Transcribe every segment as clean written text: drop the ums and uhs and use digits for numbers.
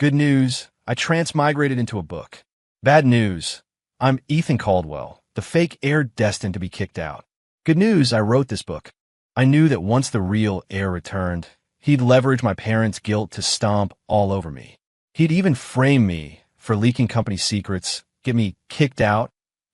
Good news, I transmigrated into a book. Bad news, I'm Ethan Caldwell, the fake heir destined to be kicked out. Good news, I wrote this book. I knew that once the real heir returned, he'd leverage my parents' guilt to stomp all over me. He'd even frame me for leaking company secrets, get me kicked out,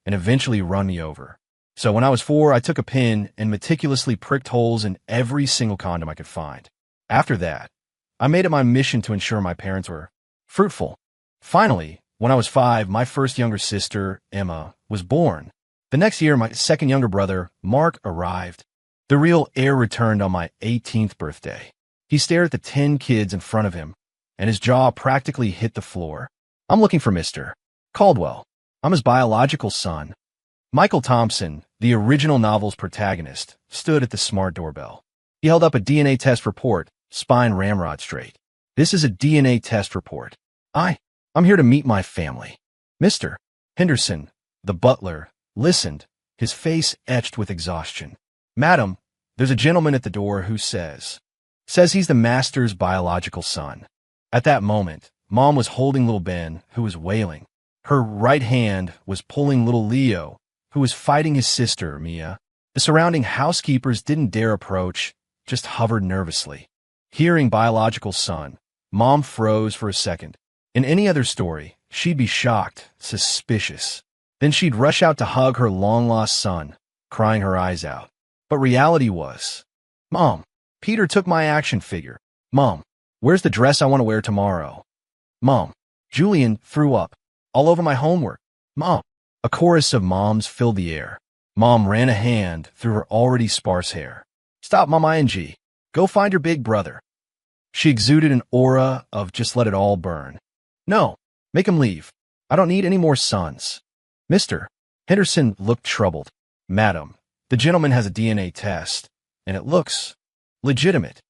and eventually run me over. So when I was 4, I took a pin and meticulously pricked holes in every single condom I could find. After that, I made it my mission to ensure my parents were fruitful. Finally, when I was 5, my first younger sister, Emma, was born. The next year, my second younger brother, Mark, arrived. The real heir returned on my 18th birthday. He stared at the 10 kids in front of him, and his jaw practically hit the floor. I'm looking for Mr. Caldwell. I'm his biological son. Michael Thompson, the original novel's protagonist, stood at the smart doorbell. He held up a DNA test report, spine ramrod straight. This is a DNA test report. I'm here to meet my family. Mr. Henderson, the butler, listened, his face etched with exhaustion. Madam, there's a gentleman at the door who says he's the master's biological son. At that moment, Mom was holding little Ben, who was wailing. Her right hand was pulling little Leo, who was fighting his sister, Mia. The surrounding housekeepers didn't dare approach, just hovered nervously. Hearing biological son, Mom froze for a second. In any other story, she'd be shocked, suspicious. Then she'd rush out to hug her long-lost son, crying her eyes out. But reality was, Mom, Peter took my action figure. Mom, where's the dress I want to wear tomorrow? Mom, Julian threw up all over my homework. Mom. A chorus of moms filled the air. Mom ran a hand through her already sparse hair. Stop, Mom ing. Go find your big brother. She exuded an aura of just let it all burn. No, make him leave. I don't need any more sons. Mr. Henderson looked troubled. Madam, the gentleman has a DNA test, and it looks legitimate.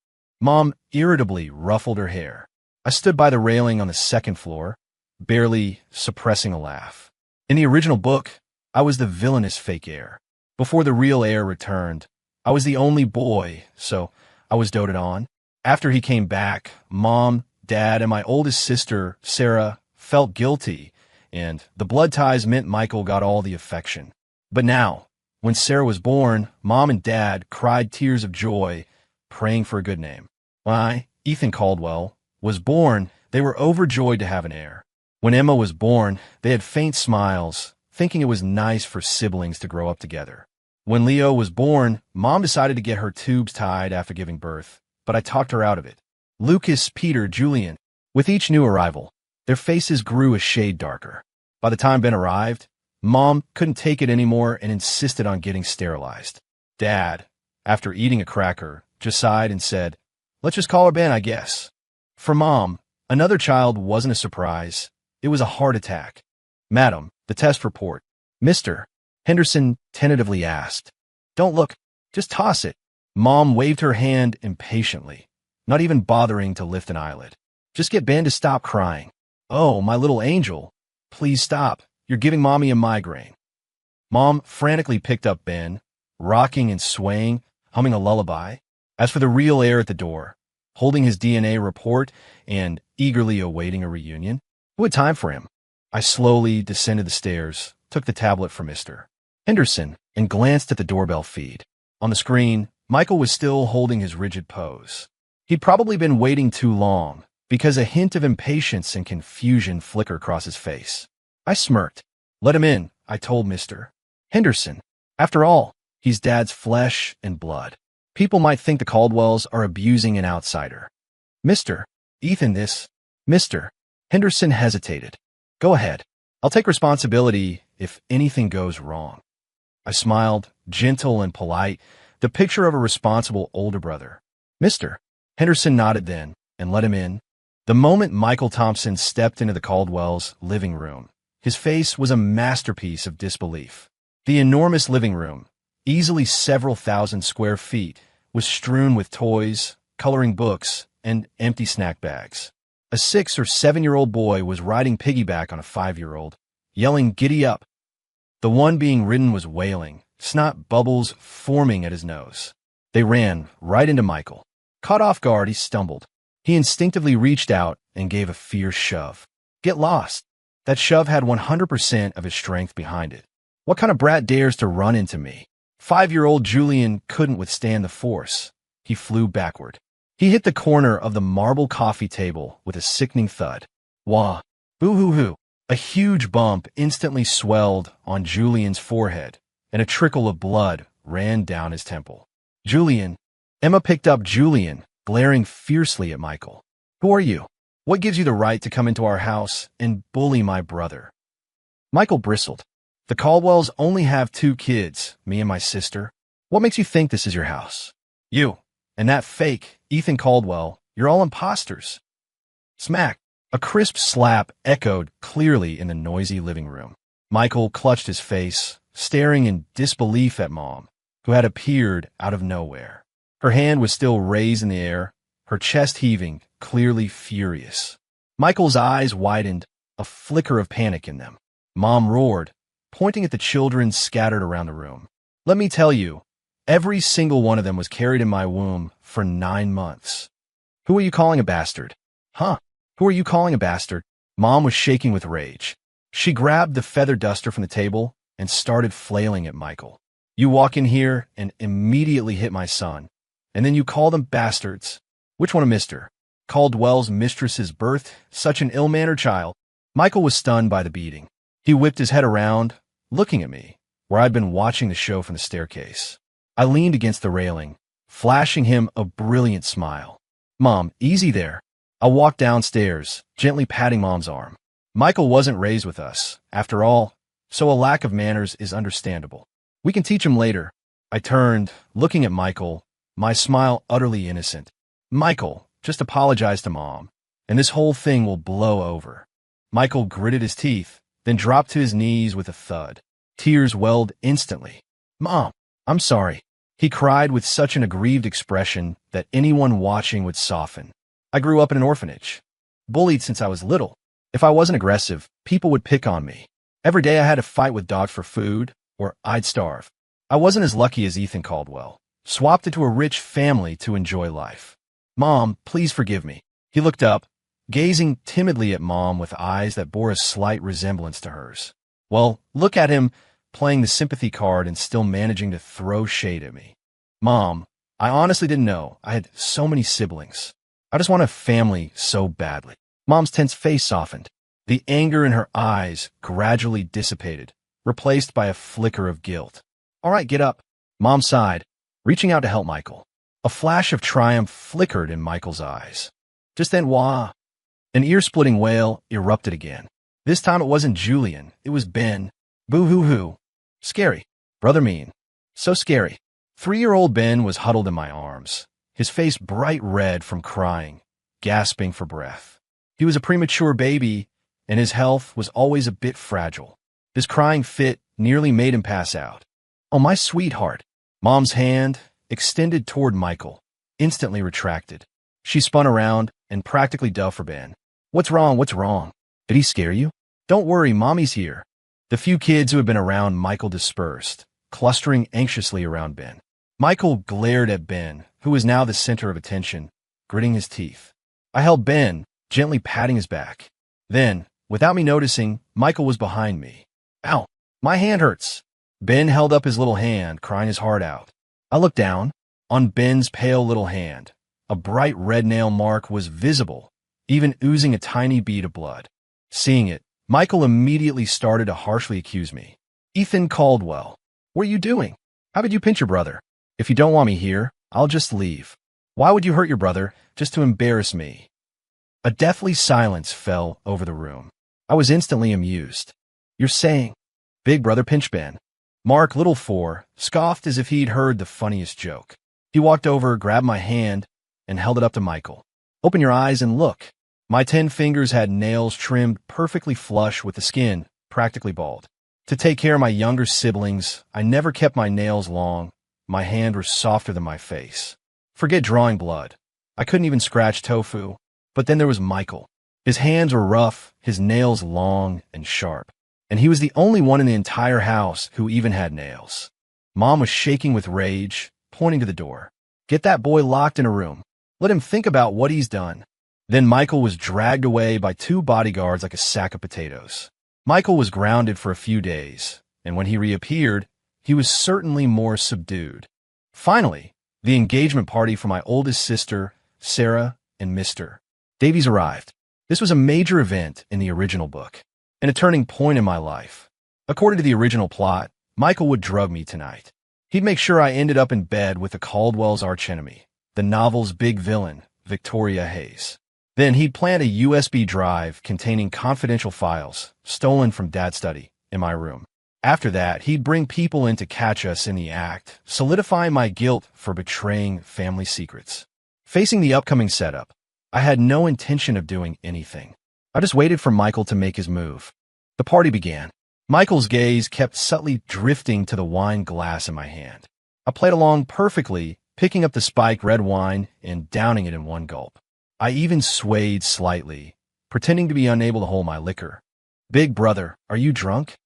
Mom irritably ruffled her hair. I stood by the railing on the second floor, barely suppressing a laugh. In the original book, I was the villainous fake heir. Before the real heir returned, I was the only boy, so I was doted on. After he came back, Mom, Dad, and my oldest sister, Sarah, felt guilty, and the blood ties meant Michael got all the affection. But now, when Sarah was born, Mom and Dad cried tears of joy, praying for a good name. When I, Ethan Caldwell, was born, they were overjoyed to have an heir. When Emma was born, they had faint smiles, thinking it was nice for siblings to grow up together. When Leo was born, Mom decided to get her tubes tied after giving birth, but I talked her out of it. Lucas, Peter, Julian. With each new arrival, their faces grew a shade darker. By the time Ben arrived, Mom couldn't take it anymore and insisted on getting sterilized. Dad, after eating a cracker, just sighed and said, let's just call her Ben, I guess. For Mom, another child wasn't a surprise. It was a heart attack. Madam, the test report. Mr. Henderson tentatively asked. Don't look, just toss it. Mom waved her hand impatiently, not even bothering to lift an eyelid. Just get Ben to stop crying. Oh, my little angel. Please stop. You're giving Mommy a migraine. Mom frantically picked up Ben, rocking and swaying, humming a lullaby. As for the real heir at the door, holding his DNA report and eagerly awaiting a reunion, who had time for him? I slowly descended the stairs, took the tablet from Mr. Henderson, and glanced at the doorbell feed. On the screen, Michael was still holding his rigid pose. He'd probably been waiting too long, because a hint of impatience and confusion flickered across his face. I smirked. Let him in, I told Mr. Henderson. After all, he's Dad's flesh and blood. People might think the Caldwells are abusing an outsider. Mr. Ethan, this. Mr. Henderson hesitated. Go ahead. I'll take responsibility if anything goes wrong. I smiled, gentle and polite, the picture of a responsible older brother. Mr. Henderson nodded then and let him in. The moment Michael Thompson stepped into the Caldwells' living room, his face was a masterpiece of disbelief. The enormous living room, easily several thousand square feet, was strewn with toys, coloring books, and empty snack bags. A 6- or 7-year-old boy was riding piggyback on a 5-year-old, yelling, "Giddy up!" The one being ridden was wailing, snot bubbles forming at his nose. They ran right into Michael. Caught off guard, he stumbled. He instinctively reached out and gave a fierce shove. Get lost. That shove had 100% of his strength behind it. What kind of brat dares to run into me? 5-year-old Julian couldn't withstand the force. He flew backward. He hit the corner of the marble coffee table with a sickening thud. Wah! Boo-hoo-hoo! A huge bump instantly swelled on Julian's forehead, and a trickle of blood ran down his temple. Julian. Emma picked up Julian, glaring fiercely at Michael. Who are you? What gives you the right to come into our house and bully my brother? Michael bristled. The Caldwells only have 2 kids, me and my sister. What makes you think this is your house? You. And that fake, Ethan Caldwell, you're all imposters. Smack. A crisp slap echoed clearly in the noisy living room. Michael clutched his face, staring in disbelief at Mom, who had appeared out of nowhere. Her hand was still raised in the air, her chest heaving, clearly furious. Michael's eyes widened, a flicker of panic in them. Mom roared, pointing at the children scattered around the room. Let me tell you, every single one of them was carried in my womb for 9 months. Who are you calling a bastard? Huh? Who are you calling a bastard? Mom was shaking with rage. She grabbed the feather duster from the table and started flailing at Michael. You walk in here and immediately hit my son, and then you call them bastards. Which one of Mr. Caldwell's mistress's birth such an ill-mannered child? Michael was stunned by the beating. He whipped his head around, looking at me, where I'd been watching the show from the staircase. I leaned against the railing, flashing him a brilliant smile. Mom, easy there. I walked downstairs, gently patting Mom's arm. Michael wasn't raised with us, after all, so a lack of manners is understandable. We can teach him later. I turned, looking at Michael, my smile utterly innocent. Michael, just apologize to Mom, and this whole thing will blow over. Michael gritted his teeth, then dropped to his knees with a thud. Tears welled instantly. Mom, I'm sorry. He cried with such an aggrieved expression that anyone watching would soften. I grew up in an orphanage, bullied since I was little. If I wasn't aggressive, people would pick on me. Every day I had to fight with dogs for food, or I'd starve. I wasn't as lucky as Ethan Caldwell, swapped into a rich family to enjoy life. Mom, please forgive me. He looked up, gazing timidly at Mom with eyes that bore a slight resemblance to hers. Well, look at him, playing the sympathy card and still managing to throw shade at me. Mom, I honestly didn't know I had so many siblings. I just want a family so badly. Mom's tense face softened. The anger in her eyes gradually dissipated, replaced by a flicker of guilt. All right, get up. Mom sighed, reaching out to help Michael. A flash of triumph flickered in Michael's eyes. Just then, wah! An ear-splitting wail erupted again. This time it wasn't Julian, it was Ben. Boo-hoo-hoo. Scary. Brother mean. So scary. 3-year-old Ben was huddled in my arms, his face bright red from crying, gasping for breath. He was a premature baby, and his health was always a bit fragile. This crying fit nearly made him pass out. Oh, my sweetheart. Mom's hand, extended toward Michael, instantly retracted. She spun around and practically dove for Ben. What's wrong? What's wrong? Did he scare you? Don't worry, Mommy's here. The few kids who had been around Michael dispersed, clustering anxiously around Ben. Michael glared at Ben, who was now the center of attention, gritting his teeth. I held Ben, gently patting his back. Then, without me noticing, Michael was behind me. Ow! My hand hurts! Ben held up his little hand, crying his heart out. I looked down. On Ben's pale little hand, a bright red nail mark was visible, even oozing a tiny bead of blood. Seeing it, Michael immediately started to harshly accuse me. Ethan Caldwell, what are you doing? How could you pinch your brother? If you don't want me here, I'll just leave. Why would you hurt your brother just to embarrass me? A deathly silence fell over the room. I was instantly amused. You're saying, Big Brother pinched Ben. Mark, little 4, scoffed as if he'd heard the funniest joke. He walked over, grabbed my hand, and held it up to Michael. Open your eyes and look. My 10 fingers had nails trimmed perfectly flush with the skin, practically bald. To take care of my younger siblings, I never kept my nails long. My hands were softer than my face. Forget drawing blood. I couldn't even scratch tofu. But then there was Michael. His hands were rough, his nails long and sharp. And he was the only one in the entire house who even had nails. Mom was shaking with rage, pointing to the door. Get that boy locked in a room. Let him think about what he's done. Then Michael was dragged away by 2 bodyguards like a sack of potatoes. Michael was grounded for a few days, and when he reappeared, he was certainly more subdued. Finally, the engagement party for my oldest sister, Sarah, and Mr. Davies arrived. This was a major event in the original book, and a turning point in my life. According to the original plot, Michael would drug me tonight. He'd make sure I ended up in bed with the Caldwell's archenemy, the novel's big villain, Victoria Hayes. Then he'd plant a USB drive containing confidential files, stolen from Dad's study, in my room. After that, he'd bring people in to catch us in the act, solidifying my guilt for betraying family secrets. Facing the upcoming setup, I had no intention of doing anything. I just waited for Michael to make his move. The party began. Michael's gaze kept subtly drifting to the wine glass in my hand. I played along perfectly, picking up the spiked red wine and downing it in one gulp. I even swayed slightly, pretending to be unable to hold my liquor. "Big brother, are you drunk?"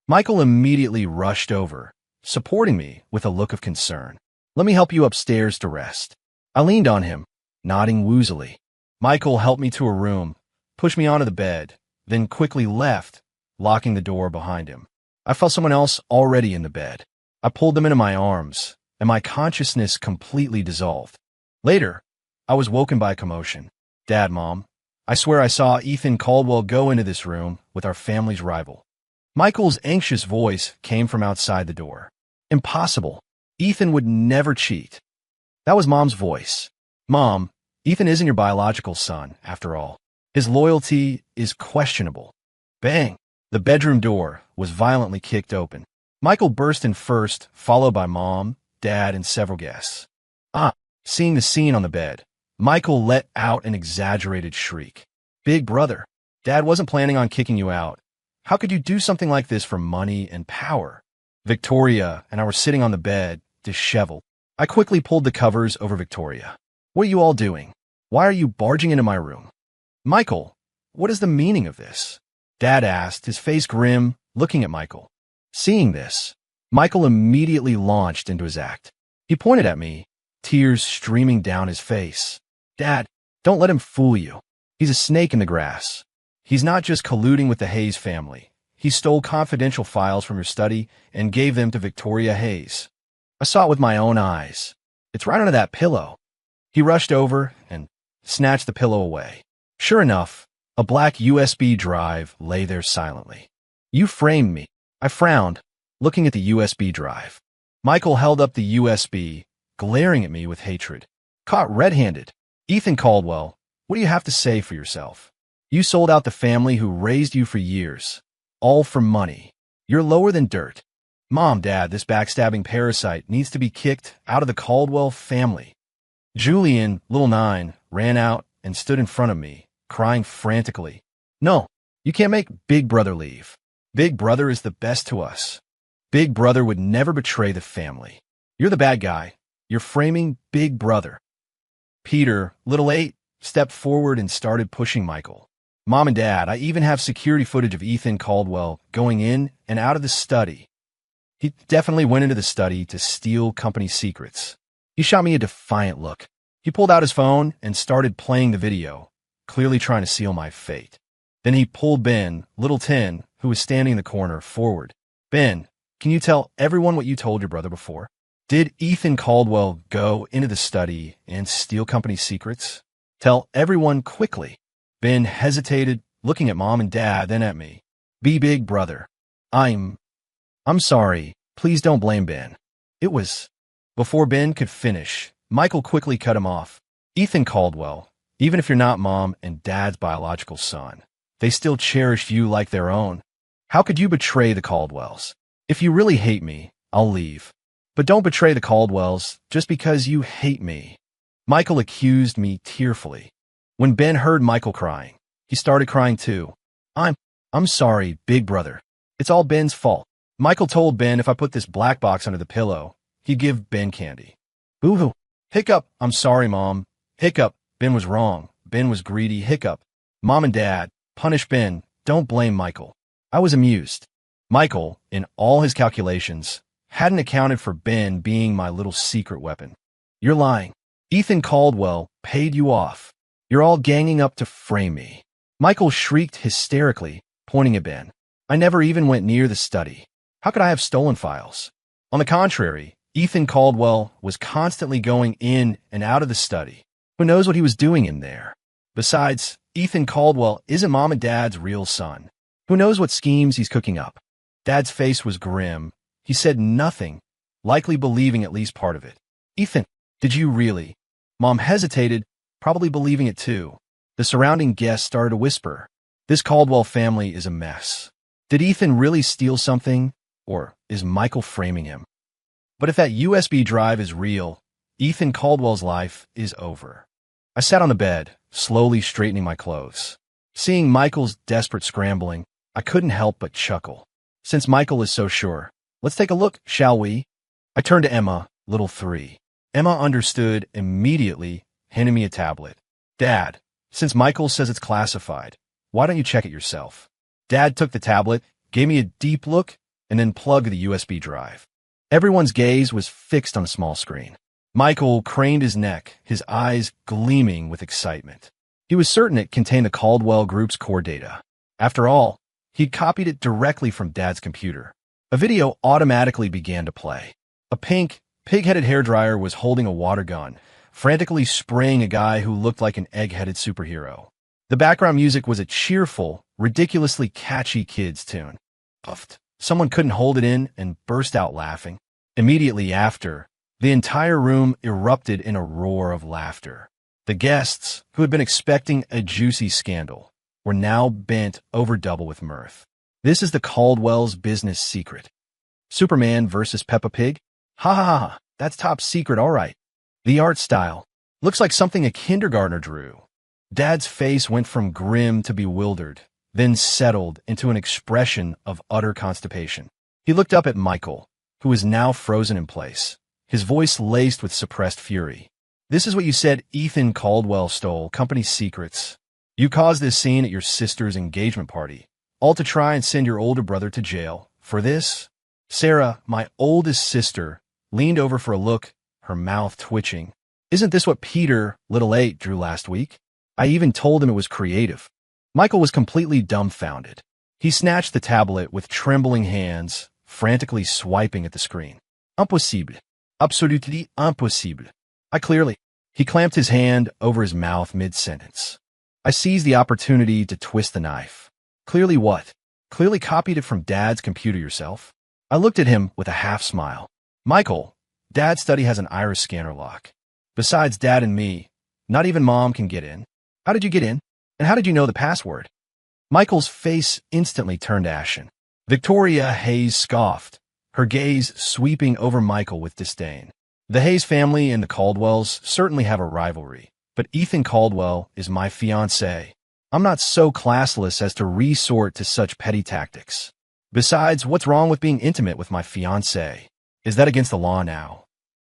Michael immediately rushed over, supporting me with a look of concern. "Let me help you upstairs to rest." I leaned on him, nodding woozily. Michael helped me to a room, pushed me onto the bed, then quickly left, locking the door behind him. I felt someone else already in the bed. I pulled them into my arms, and my consciousness completely dissolved. Later, I was woken by a commotion. "Dad, Mom, I swear I saw Ethan Caldwell go into this room with our family's rival." Michael's anxious voice came from outside the door. "Impossible. Ethan would never cheat." That was Mom's voice. "Mom, Ethan isn't your biological son, after all. His loyalty is questionable." Bang! The bedroom door was violently kicked open. Michael burst in first, followed by Mom, Dad, and several guests. Seeing the scene on the bed, Michael let out an exaggerated shriek. "Big brother, Dad wasn't planning on kicking you out. How could you do something like this for money and power?" Victoria and I were sitting on the bed, disheveled. I quickly pulled the covers over Victoria. "What are you all doing? Why are you barging into my room?" "Michael, what is the meaning of this?" Dad asked, his face grim, looking at Michael. Seeing this, Michael immediately launched into his act. He pointed at me, tears streaming down his face. "Dad, don't let him fool you. He's a snake in the grass. He's not just colluding with the Hayes family. He stole confidential files from your study and gave them to Victoria Hayes. I saw it with my own eyes. It's right under that pillow." He rushed over and snatched the pillow away. Sure enough, a black USB drive lay there silently. "You framed me." I frowned, looking at the USB drive. Michael held up the USB, glaring at me with hatred. "Caught red-handed. Ethan Caldwell, what do you have to say for yourself? You sold out the family who raised you for years, all for money. You're lower than dirt. Mom, Dad, this backstabbing parasite needs to be kicked out of the Caldwell family." Julian, little 9, ran out and stood in front of me, crying frantically. "No, you can't make Big Brother leave. Big Brother is the best to us. Big Brother would never betray the family. You're the bad guy. You're framing Big Brother." Peter, little 8, stepped forward and started pushing Michael. "Mom and Dad, I even have security footage of Ethan Caldwell going in and out of the study. He definitely went into the study to steal company secrets." He shot me a defiant look. He pulled out his phone and started playing the video, clearly trying to seal my fate. Then he pulled Ben, little 10, who was standing in the corner, forward. "Ben, can you tell everyone what you told your brother before? Did Ethan Caldwell go into the study and steal company secrets? Tell everyone quickly." Ben hesitated, looking at Mom and Dad, then at me. Big brother. I'm sorry. Please don't blame Ben. It was..." Before Ben could finish, Michael quickly cut him off. "Ethan Caldwell, even if you're not Mom and Dad's biological son, they still cherish you like their own. How could you betray the Caldwells? If you really hate me, I'll leave. But don't betray the Caldwells just because you hate me." Michael accused me tearfully. When Ben heard Michael crying, he started crying too. I'm sorry, Big Brother. It's all Ben's fault. Michael told Ben if I put this black box under the pillow, he'd give Ben candy. Boo-hoo. Hiccup. "I'm sorry, Mom." Hiccup. "Ben was wrong. Ben was greedy." Hiccup. "Mom and Dad, punish Ben. Don't blame Michael." I was amused. Michael, in all his calculations, hadn't accounted for Ben being my little secret weapon. "You're lying. Ethan Caldwell paid you off. You're all ganging up to frame me. Michael shrieked hysterically, pointing at Ben. I never even went near the study. How could I have stolen files? On the contrary, Ethan Caldwell was constantly going in and out of the study. Who knows what he was doing in there? Besides, Ethan Caldwell isn't Mom and Dad's real son. Who knows what schemes he's cooking up? Dad's face was grim. He said nothing, likely believing at least part of it. Ethan, did you really? Mom hesitated, probably believing it too. The surrounding guests started to whisper. This Caldwell family is a mess. Did Ethan really steal something, or is Michael framing him? But if that USB drive is real, Ethan Caldwell's life is over. I sat on the bed, slowly straightening my clothes. Seeing Michael's desperate scrambling, I couldn't help but chuckle. Since Michael is so sure, let's take a look, shall we? I turned to Emma, little 3. Emma understood immediately, handing me a tablet. Dad, since Michael says it's classified, why don't you check it yourself? Dad took the tablet, gave me a deep look, and then plugged the USB drive. Everyone's gaze was fixed on a small screen. Michael craned his neck, his eyes gleaming with excitement. He was certain it contained the Caldwell Group's core data. After all, he'd copied it directly from Dad's computer. A video automatically began to play. A pink, pig-headed hairdryer was holding a water gun, frantically spraying a guy who looked like an egg-headed superhero. The background music was a cheerful, ridiculously catchy kids' tune. Puffed. Someone couldn't hold it in and burst out laughing. Immediately after, the entire room erupted in a roar of laughter. The guests, who had been expecting a juicy scandal, were now bent over double with mirth. This is the Caldwell's business secret. Superman versus Peppa Pig? Ha ha ha, that's top secret, all right. The art style. Looks like something a kindergartner drew. Dad's face went from grim to bewildered, then settled into an expression of utter constipation. He looked up at Michael, who was now frozen in place, his voice laced with suppressed fury. This is what you said Ethan Caldwell stole, company secrets. You caused this scene at your sister's engagement party, all to try and send your older brother to jail. For this? Sarah, my oldest sister, leaned over for a look, her mouth twitching. Isn't this what Peter, little 8, drew last week? I even told him it was creative. Michael was completely dumbfounded. He snatched the tablet with trembling hands, frantically swiping at the screen. Impossible. Absolutely impossible. He clamped his hand over his mouth mid-sentence. I seized the opportunity to twist the knife. Clearly what? Clearly copied it from Dad's computer yourself? I looked at him with a half-smile. Michael, Dad's study has an iris scanner lock. Besides Dad and me, not even Mom can get in. How did you get in? And how did you know the password? Michael's face instantly turned ashen. Victoria Hayes scoffed, her gaze sweeping over Michael with disdain. The Hayes family and the Caldwells certainly have a rivalry, but Ethan Caldwell is my fiancé. I'm not so classless as to resort to such petty tactics. Besides, what's wrong with being intimate with my fiancé? Is that against the law now?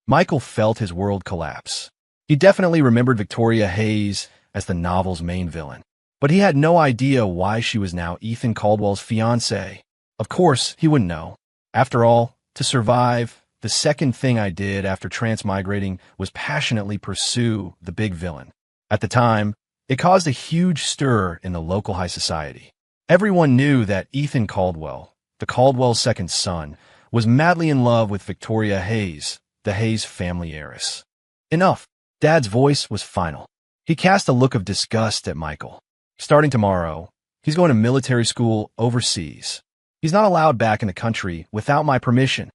Michael felt his world collapse. He definitely remembered Victoria Hayes as the novel's main villain, but he had no idea why she was now Ethan Caldwell's fiancée. Of course, he wouldn't know. After all, to survive, the second thing I did after transmigrating was passionately pursue the big villain. At the time, it caused a huge stir in the local high society. Everyone knew that Ethan Caldwell, the Caldwell's second son, was madly in love with Victoria Hayes, the Hayes family heiress. Enough. Dad's voice was final. He cast a look of disgust at Michael. Starting tomorrow, he's going to military school overseas. He's not allowed back in the country without my permission.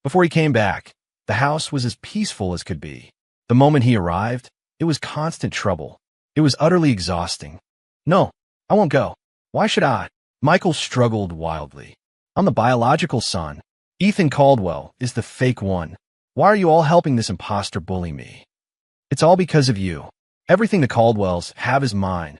Before he came back, the house was as peaceful as could be. The moment he arrived, it was constant trouble. It was utterly exhausting. No, I won't go. Why should I? Michael struggled wildly. I'm the biological son. Ethan Caldwell is the fake one. Why are you all helping this imposter bully me? It's all because of you. Everything the Caldwells have is mine.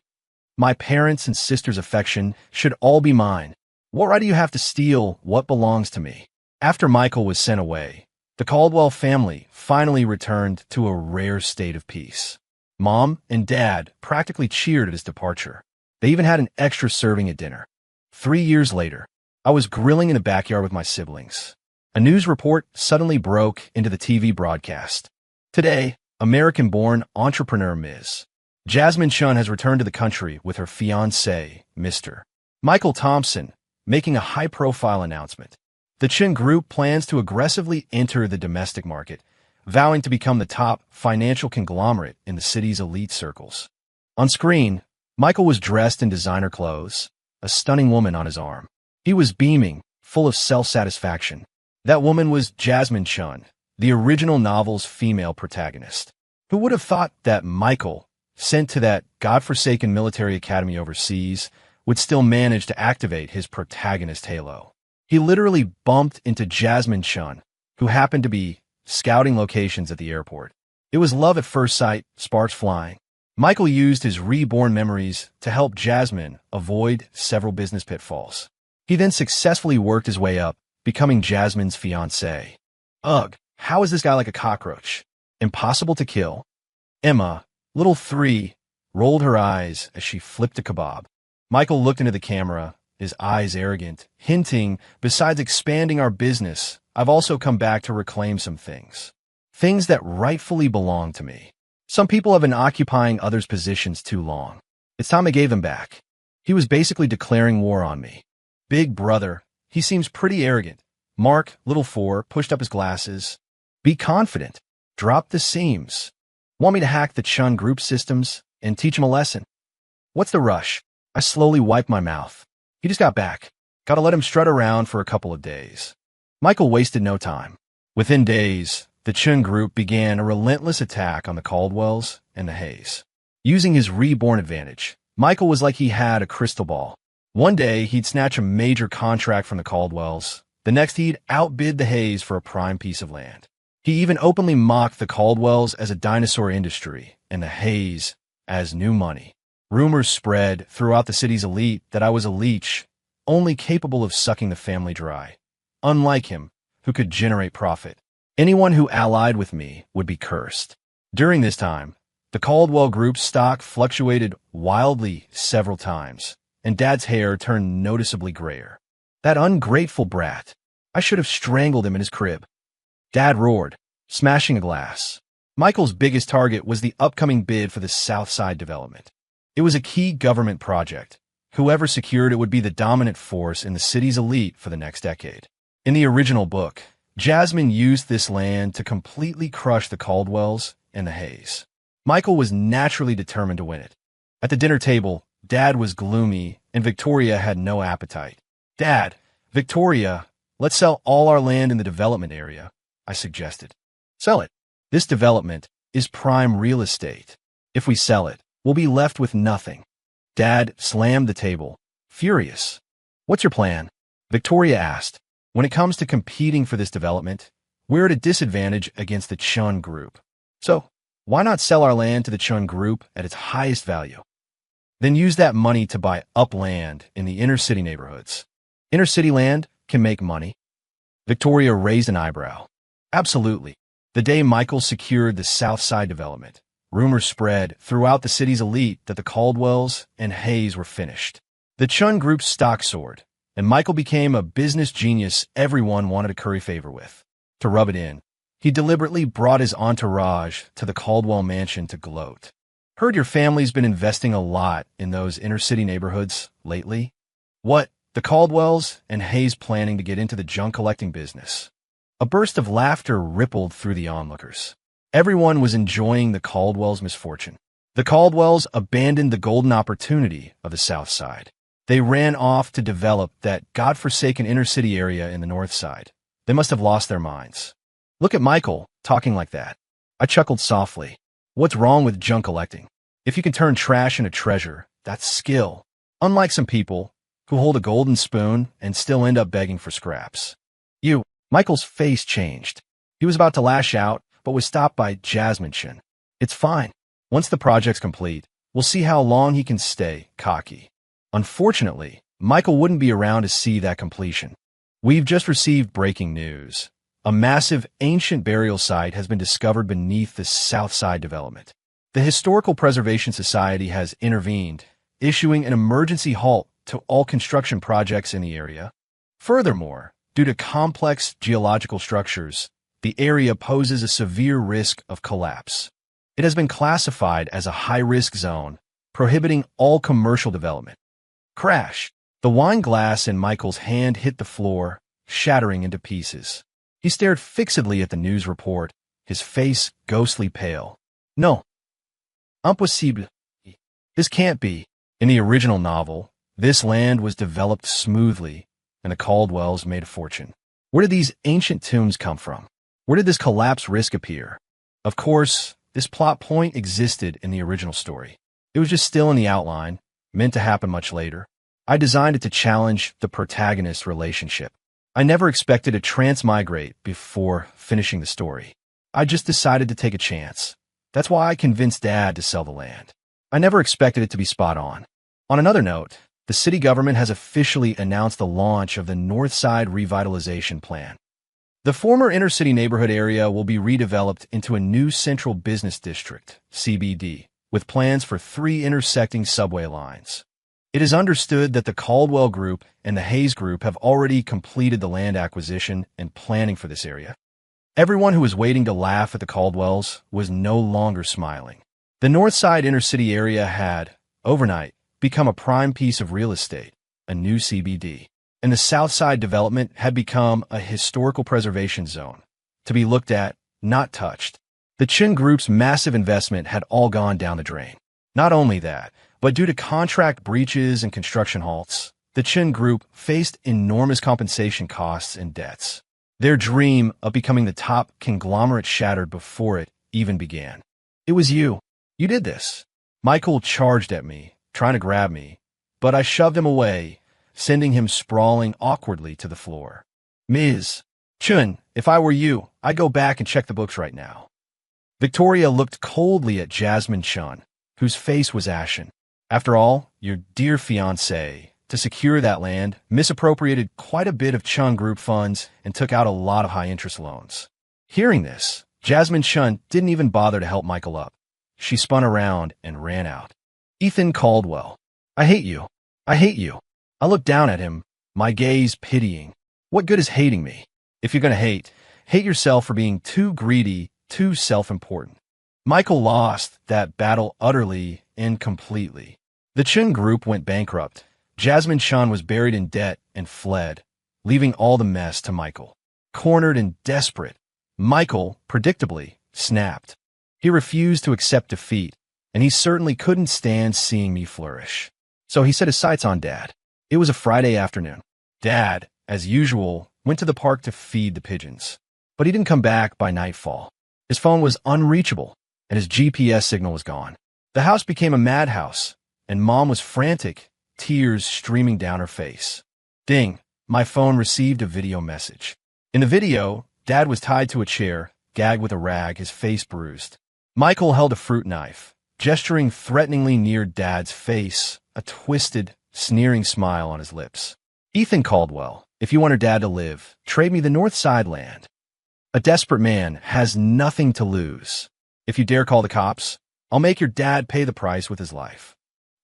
My parents' and sister's affection should all be mine. What right do you have to steal what belongs to me? After Michael was sent away, the Caldwell family finally returned to a rare state of peace. Mom and Dad practically cheered at his departure. They even had an extra serving at dinner. 3 years later, I was grilling in the backyard with my siblings. A news report suddenly broke into the TV broadcast. Today, American-born entrepreneur Ms. Jasmine Chun has returned to the country with her fiancé, Mr. Michael Thompson, making a high-profile announcement. The Chun Group plans to aggressively enter the domestic market, vowing to become the top financial conglomerate in the city's elite circles. On screen, Michael was dressed in designer clothes, a stunning woman on his arm. He was beaming, full of self-satisfaction. That woman was Jasmine Chun, the original novel's female protagonist. Who would have thought that Michael, sent to that godforsaken military academy overseas, would still manage to activate his protagonist halo? He literally bumped into Jasmine Chun, who happened to be scouting locations at the airport. It was love at first sight, sparks flying. Michael used his reborn memories to help Jasmine avoid several business pitfalls. He then successfully worked his way up, becoming Jasmine's fiancé. Ugh, how is this guy like a cockroach? Impossible to kill. Emma, little 3, rolled her eyes as she flipped a kebab. Michael looked into the camera, his eyes arrogant, hinting, besides expanding our business, I've also come back to reclaim some things. Things that rightfully belong to me. Some people have been occupying others' positions too long. It's time I gave them back. He was basically declaring war on me. Big brother, he seems pretty arrogant. Mark, little 4, pushed up his glasses. Be confident. Drop the seams. Want me to hack the Chun Group systems and teach him a lesson? What's the rush? I slowly wiped my mouth. He just got back. Gotta let him strut around for a couple of days. Michael wasted no time. Within days, the Chun Group began a relentless attack on the Caldwells and the Heirs. Using his reborn advantage, Michael was like he had a crystal ball. One day, he'd snatch a major contract from the Caldwells. The next, he'd outbid the Heirs for a prime piece of land. He even openly mocked the Caldwells as a dinosaur industry and the Heirs as new money. Rumors spread throughout the city's elite that I was a leech, only capable of sucking the family dry. Unlike him, who could generate profit. Anyone who allied with me would be cursed. During this time, the Caldwell Group's stock fluctuated wildly several times, and Dad's hair turned noticeably grayer. That ungrateful brat. I should have strangled him in his crib. Dad roared, smashing a glass. Michael's biggest target was the upcoming bid for the South Side development. It was a key government project. Whoever secured it would be the dominant force in the city's elite for the next decade. In the original book, Jasmine used this land to completely crush the Caldwells and the Heirs. Michael was naturally determined to win it. At the dinner table, Dad was gloomy and Victoria had no appetite. Dad, Victoria, let's sell all our land in the development area, I suggested. Sell it. This development is prime real estate. If we sell it, we'll be left with nothing. Dad slammed the table, furious. What's your plan? Victoria asked. When it comes to competing for this development, we're at a disadvantage against the Chun Group. So, why not sell our land to the Chun Group at its highest value? Then use that money to buy up land in the inner city neighborhoods. Inner city land can make money. Victoria raised an eyebrow. Absolutely. The day Michael secured the South Side development, rumors spread throughout the city's elite that the Caldwells and Heirs were finished. The Chun Group's stock soared, and Michael became a business genius everyone wanted to curry favor with. To rub it in, he deliberately brought his entourage to the Caldwell mansion to gloat. Heard your family's been investing a lot in those inner-city neighborhoods lately? What? The Caldwells and Heirs planning to get into the junk collecting business. A burst of laughter rippled through the onlookers. Everyone was enjoying the Caldwells' misfortune. The Caldwells abandoned the golden opportunity of the South Side. They ran off to develop that godforsaken inner-city area in the North Side. They must have lost their minds. Look at Michael, talking like that. I chuckled softly. What's wrong with junk collecting? If you can turn trash into treasure, that's skill. Unlike some people who hold a golden spoon and still end up begging for scraps. Michael's face changed. He was about to lash out, but was stopped by Jasmine Chun. It's fine. Once the project's complete, we'll see how long he can stay cocky. Unfortunately, Michael wouldn't be around to see that completion. We've just received breaking news. A massive ancient burial site has been discovered beneath the South Side development. The Historical Preservation Society has intervened, issuing an emergency halt to all construction projects in the area. Furthermore, due to complex geological structures, the area poses a severe risk of collapse. It has been classified as a high-risk zone, prohibiting all commercial development. Crash! The wine glass in Michael's hand hit the floor, shattering into pieces. He stared fixedly at the news report, his face ghostly pale. No. Impossible. This can't be. In the original novel, this land was developed smoothly, and the Caldwells made a fortune. Where did these ancient tombs come from? Where did this collapse risk appear? Of course, this plot point existed in the original story. It was just still in the outline, meant to happen much later. I designed it to challenge the protagonist's relationship. I never expected to transmigrate before finishing the story. I just decided to take a chance. That's why I convinced Dad to sell the land. I never expected it to be spot on. On another note, the city government has officially announced the launch of the Northside Revitalization Plan. The former inner-city neighborhood area will be redeveloped into a new central business district, CBD, with plans for 3 intersecting subway lines. It is understood that the Caldwell Group and the Hayes Group have already completed the land acquisition and planning for this area. Everyone who was waiting to laugh at the Caldwells was no longer smiling. The Northside inner-city area had, overnight, become a prime piece of real estate, a new CBD. And the Southside development had become a historical preservation zone, to be looked at, not touched. The Chin Group's massive investment had all gone down the drain. Not only that, but due to contract breaches and construction halts, the Chin Group faced enormous compensation costs and debts. Their dream of becoming the top conglomerate shattered before it even began. It was you. You did this. Michael charged at me, trying to grab me, but I shoved him away, sending him sprawling awkwardly to the floor. Ms. Chun, if I were you, I'd go back and check the books right now. Victoria looked coldly at Jasmine Chun, whose face was ashen. After all, your dear fiancé, to secure that land, misappropriated quite a bit of Chun Group funds and took out a lot of high-interest loans. Hearing this, Jasmine Chun didn't even bother to help Michael up. She spun around and ran out. Ethan Caldwell. I hate you. I hate you. I looked down at him, my gaze pitying. What good is hating me? If you're going to hate yourself for being too greedy, too self-important. Michael lost that battle utterly and completely. The Chun Group went bankrupt. Jasmine Chun was buried in debt and fled, leaving all the mess to Michael. Cornered and desperate, Michael, predictably, snapped. He refused to accept defeat, and he certainly couldn't stand seeing me flourish. So he set his sights on Dad. It was a Friday afternoon. Dad, as usual, went to the park to feed the pigeons. But he didn't come back by nightfall. His phone was unreachable, and his GPS signal was gone. The house became a madhouse, and Mom was frantic, tears streaming down her face. Ding! My phone received a video message. In the video, Dad was tied to a chair, gagged with a rag, his face bruised. Michael held a fruit knife, gesturing threateningly near Dad's face, a twisted, sneering smile on his lips. Ethan Caldwell, if you want her dad to live, trade me the North Side land. A desperate man has nothing to lose. If you dare call the cops, I'll make your dad pay the price with his life.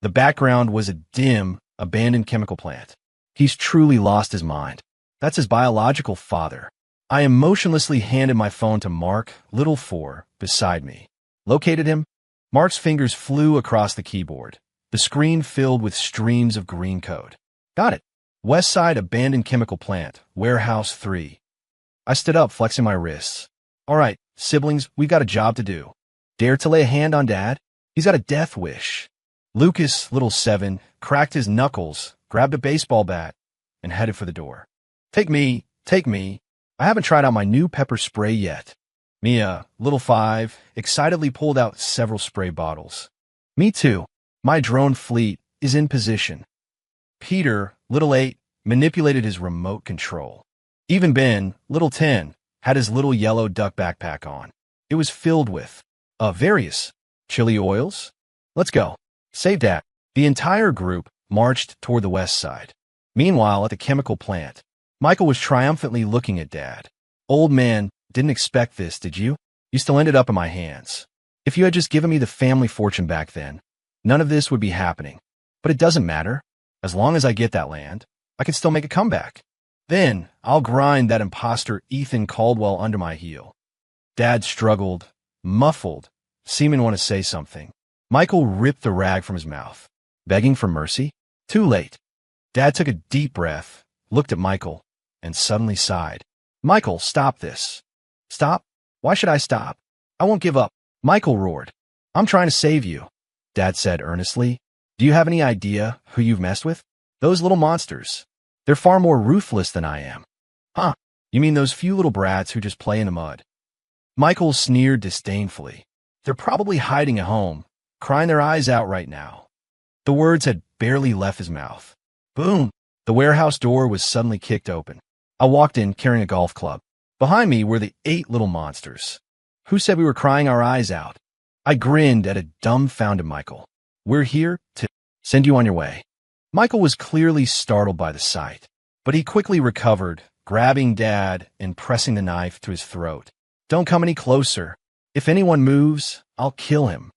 The background was a dim, abandoned chemical plant. He's truly lost his mind. That's his biological father. I emotionlessly handed my phone to Mark, little 4, beside me. Located him? Mark's fingers flew across the keyboard, the screen filled with streams of green code. Got it. West Side Abandoned Chemical Plant, Warehouse 3. I stood up, flexing my wrists. All right, siblings, we've got a job to do. Dare to lay a hand on Dad? He's got a death wish. Lucas, little 7, cracked his knuckles, grabbed a baseball bat, and headed for the door. Take me. I haven't tried out my new pepper spray yet. Mia, little 5, excitedly pulled out several spray bottles. Me too. My drone fleet is in position. Peter, little 8, manipulated his remote control. Even Ben, little 10, had his little yellow duck backpack on. It was filled with, various chili oils. Let's go. Save Dad. The entire group marched toward the west side. Meanwhile, at the chemical plant, Michael was triumphantly looking at Dad. Old man, didn't expect this, did you? You still ended up in my hands. If you had just given me the family fortune back then, none of this would be happening. But it doesn't matter. As long as I get that land, I can still make a comeback. Then I'll grind that imposter Ethan Caldwell under my heel. Dad struggled, muffled, seeming to want to say something. Michael ripped the rag from his mouth, begging for mercy. Too late. Dad took a deep breath, looked at Michael, and suddenly sighed. Michael, stop this. Stop? Why should I stop? I won't give up. Michael roared. I'm trying to save you, Dad said earnestly. Do you have any idea who you've messed with? Those little monsters. They're far more ruthless than I am. Huh? You mean those few little brats who just play in the mud? Michael sneered disdainfully. They're probably hiding at home, crying their eyes out right now. The words had barely left his mouth. Boom! The warehouse door was suddenly kicked open. I walked in carrying a golf club. Behind me were the 8 little monsters. Who said we were crying our eyes out? I grinned at a dumbfounded Michael. We're here to send you on your way. Michael was clearly startled by the sight, but he quickly recovered, grabbing Dad and pressing the knife to his throat. Don't come any closer. If anyone moves, I'll kill him.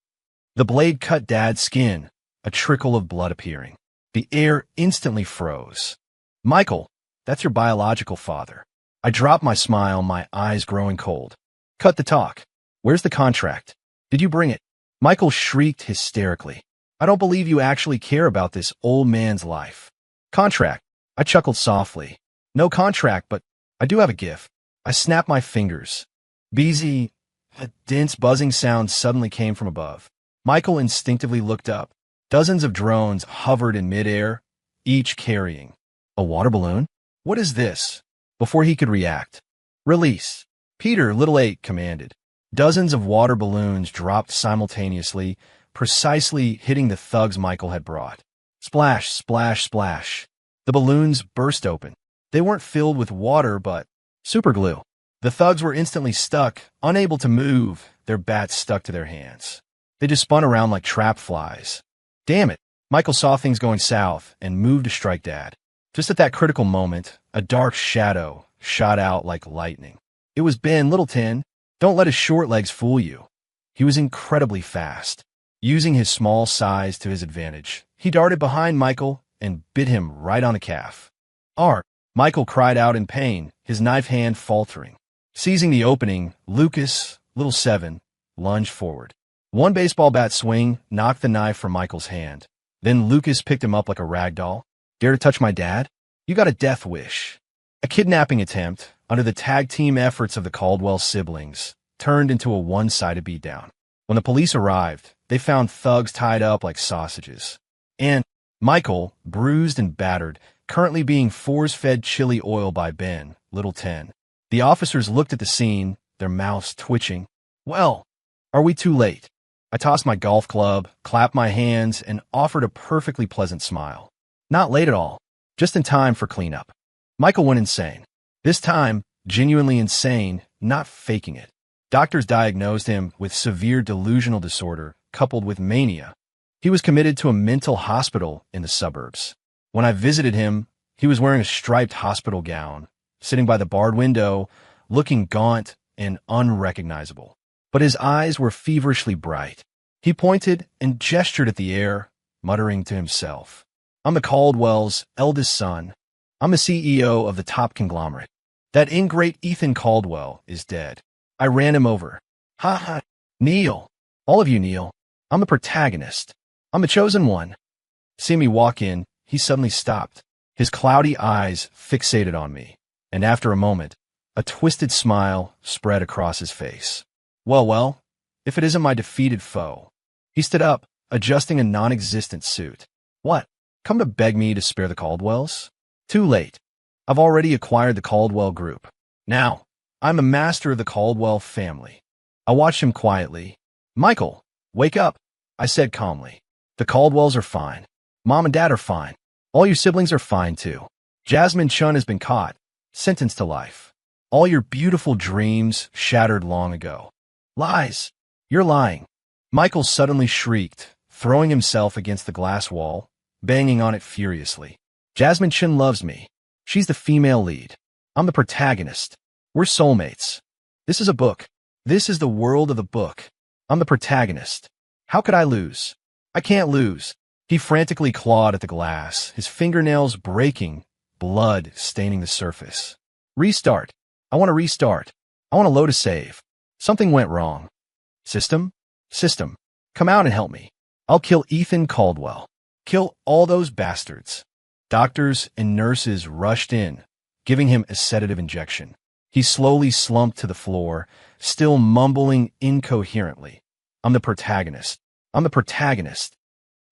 The blade cut Dad's skin, a trickle of blood appearing. The air instantly froze. Michael, that's your biological father. I dropped my smile, my eyes growing cold. Cut the talk. Where's the contract? Did you bring it? Michael shrieked hysterically. I don't believe you actually care about this old man's life. Contract. I chuckled softly. No contract, but I do have a gift. I snapped my fingers. Beezy. A dense buzzing sound suddenly came from above. Michael instinctively looked up. Dozens of drones hovered in midair, each carrying a water balloon. What is this? Before he could react. Release. Peter, Little 8 commanded. Dozens of water balloons dropped simultaneously, precisely hitting the thugs Michael had brought. Splash, splash, splash. The balloons burst open. They weren't filled with water, but superglue. The thugs were instantly stuck, unable to move, their bats stuck to their hands. They just spun around like trap flies. Damn it. Michael saw things going south and moved to strike Dad. Just at that critical moment, a dark shadow shot out like lightning. It was Ben Littleton. Don't let his short legs fool you. He was incredibly fast. Using his small size to his advantage, he darted behind Michael and bit him right on the calf. Arr! Michael cried out in pain, his knife hand faltering. Seizing the opening, Lucas, Little 7, lunged forward. One baseball bat swing knocked the knife from Michael's hand. Then Lucas picked him up like a rag doll. Dare to touch my dad? You got a death wish. A kidnapping attempt, under the tag team efforts of the Caldwell siblings, turned into a one-sided beatdown. When the police arrived, they found thugs tied up like sausages. And Michael, bruised and battered, currently being force-fed chili oil by Ben, Little 10. The officers looked at the scene, their mouths twitching. Well, are we too late? I tossed my golf club, clapped my hands, and offered a perfectly pleasant smile. Not late at all, just in time for cleanup. Michael went insane. This time, genuinely insane, not faking it. Doctors diagnosed him with severe delusional disorder coupled with mania. He was committed to a mental hospital in the suburbs. When I visited him, he was wearing a striped hospital gown, sitting by the barred window, looking gaunt and unrecognizable. But his eyes were feverishly bright. He pointed and gestured at the air, muttering to himself. I'm the Caldwell's eldest son. I'm the CEO of the top conglomerate. That ingrate Ethan Caldwell is dead. I ran him over. Ha ha. Kneel. All of you kneel. I'm the protagonist. I'm the chosen one. Seeing me walk in, he suddenly stopped, his cloudy eyes fixated on me, and after a moment, a twisted smile spread across his face. Well, if it isn't my defeated foe. He stood up, adjusting a non-existent suit. What? Come to beg me to spare the Caldwells? Too late. I've already acquired the Caldwell group. Now, I'm a master of the Caldwell family. I watched him quietly. Michael, wake up, I said calmly. The Caldwells are fine. Mom and Dad are fine. All your siblings are fine too. Jasmine Chun has been caught, sentenced to life. All your beautiful dreams shattered long ago. Lies. You're lying. Michael suddenly shrieked, throwing himself against the glass wall, banging on it furiously. Jasmine Chun loves me. She's the female lead. I'm the protagonist. We're soulmates. This is a book. This is the world of the book. I'm the protagonist. How could I lose? I can't lose. He frantically clawed at the glass, his fingernails breaking, blood staining the surface. Restart. I want to restart. I want to load a save. Something went wrong. System? System, come out and help me. I'll kill Ethan Caldwell. Kill all those bastards. Doctors and nurses rushed in, giving him a sedative injection. He slowly slumped to the floor, still mumbling incoherently. I'm the protagonist. I'm the protagonist.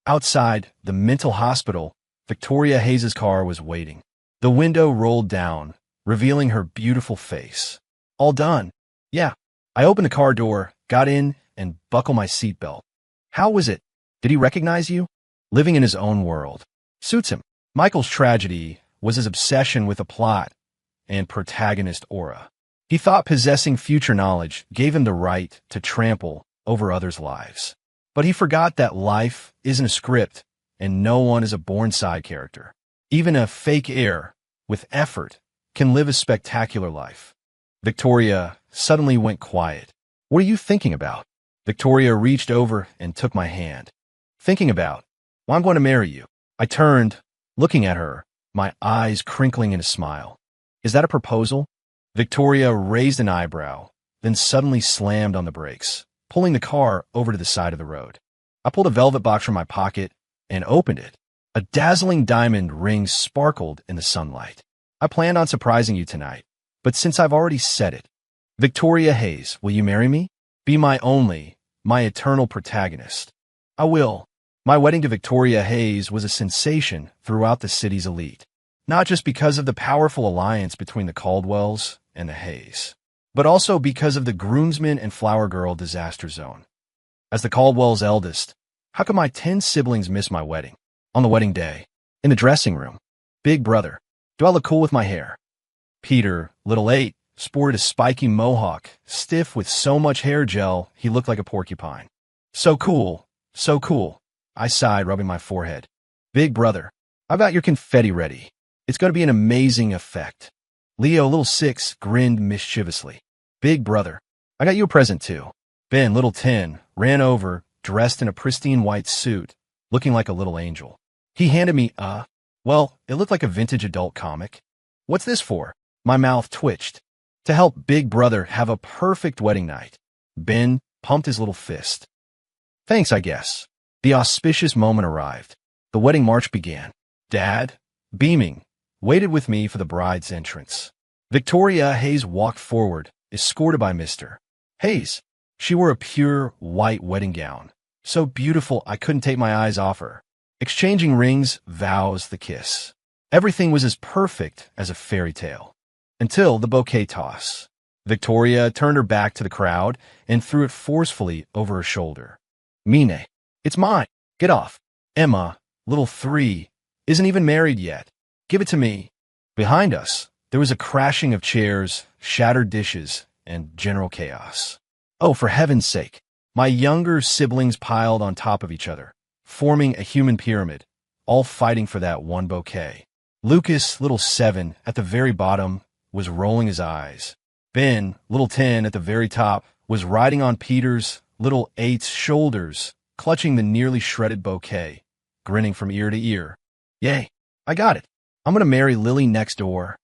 Outside the mental hospital, Victoria Hayes' car was waiting. The window rolled down, revealing her beautiful face. All done. Yeah. I opened the car door, got in, and buckled my seatbelt. How was it? Did he recognize you? Living in his own world. Suits him. Michael's tragedy was his obsession with a plot and protagonist aura. He thought possessing future knowledge gave him the right to trample over others' lives. But he forgot that life isn't a script, and no one is a born side character. Even a fake heir, with effort, can live a spectacular life. Victoria suddenly went quiet. What are you thinking about? Victoria reached over and took my hand. Thinking about? Well, I'm going to marry you. I turned, looking at her, my eyes crinkling in a smile. Is that a proposal? Victoria raised an eyebrow, then suddenly slammed on the brakes, pulling the car over to the side of the road. I pulled a velvet box from my pocket and opened it. A dazzling diamond ring sparkled in the sunlight. I planned on surprising you tonight, but since I've already said it, Victoria Hayes, will you marry me? Be my only, my eternal protagonist. I will. My wedding to Victoria Hayes was a sensation throughout the city's elite, not just because of the powerful alliance between the Caldwells and the Hayes, but also because of the groomsmen and flower girl disaster zone. As the Caldwells' eldest, how could my 10 siblings miss my wedding? On the wedding day, in the dressing room, Big Brother, do I look cool with my hair? Peter, little 8, sported a spiky mohawk, stiff with so much hair gel he looked like a porcupine. So cool, so cool, I sighed, rubbing my forehead. Big Brother, I've got your confetti ready. It's going to be an amazing effect. Leo, little 6, grinned mischievously. Big Brother, I got you a present too. Ben, little 10, ran over, dressed in a pristine white suit, looking like a little angel. He handed me well, it looked like a vintage adult comic. What's this for? My mouth twitched. To help Big Brother have a perfect wedding night. Ben pumped his little fist. Thanks, I guess. The auspicious moment arrived. The wedding march began. Dad, beaming, waited with me for the bride's entrance. Victoria Hayes walked forward, escorted by Mr. Hayes. She wore a pure white wedding gown, so beautiful I couldn't take my eyes off her. Exchanging rings, vows, the kiss. Everything was as perfect as a fairy tale. Until the bouquet toss. Victoria turned her back to the crowd and threw it forcefully over her shoulder. Mine, it's mine. Get off. Emma, little 3, isn't even married yet. Give it to me. Behind us, there was a crashing of chairs, shattered dishes, and general chaos. Oh, for heaven's sake. My younger siblings piled on top of each other, forming a human pyramid, all fighting for that one bouquet. Lucas, little 7, at the very bottom, was rolling his eyes. Ben, little 10, at the very top, was riding on Peter's, little 8's shoulders, clutching the nearly shredded bouquet, grinning from ear to ear. Yay, I got it. I'm going to marry Lily next door.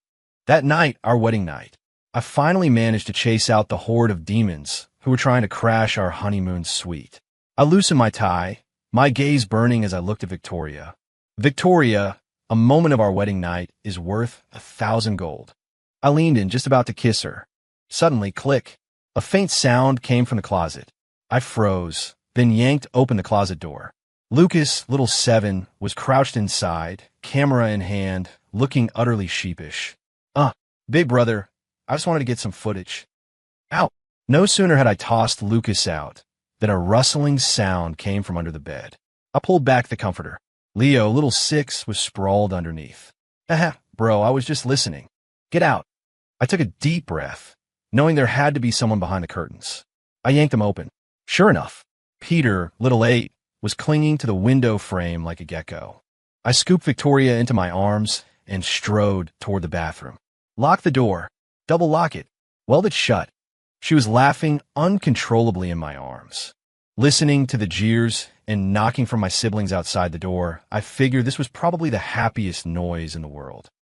That night, our wedding night, I finally managed to chase out the horde of demons who were trying to crash our honeymoon suite. I loosened my tie, my gaze burning as I looked at Victoria. Victoria, a moment of our wedding night is worth 1,000 gold. I leaned in, just about to kiss her. Suddenly, click. A faint sound came from the closet. I froze, then yanked open the closet door. Lucas, little 7, was crouched inside, camera in hand, looking utterly sheepish. Big Brother, I just wanted to get some footage. Ow! No sooner had I tossed Lucas out than a rustling sound came from under the bed. I pulled back the comforter. Leo, little 6, was sprawled underneath. Bro, I was just listening. Get out. I took a deep breath, knowing there had to be someone behind the curtains. I yanked them open. Sure enough, Peter, little 8, was clinging to the window frame like a gecko. I scooped Victoria into my arms and strode toward the bathroom. Lock the door. Double lock it. Weld it shut. She was laughing uncontrollably in my arms. Listening to the jeers and knocking from my siblings outside the door, I figured this was probably the happiest noise in the world.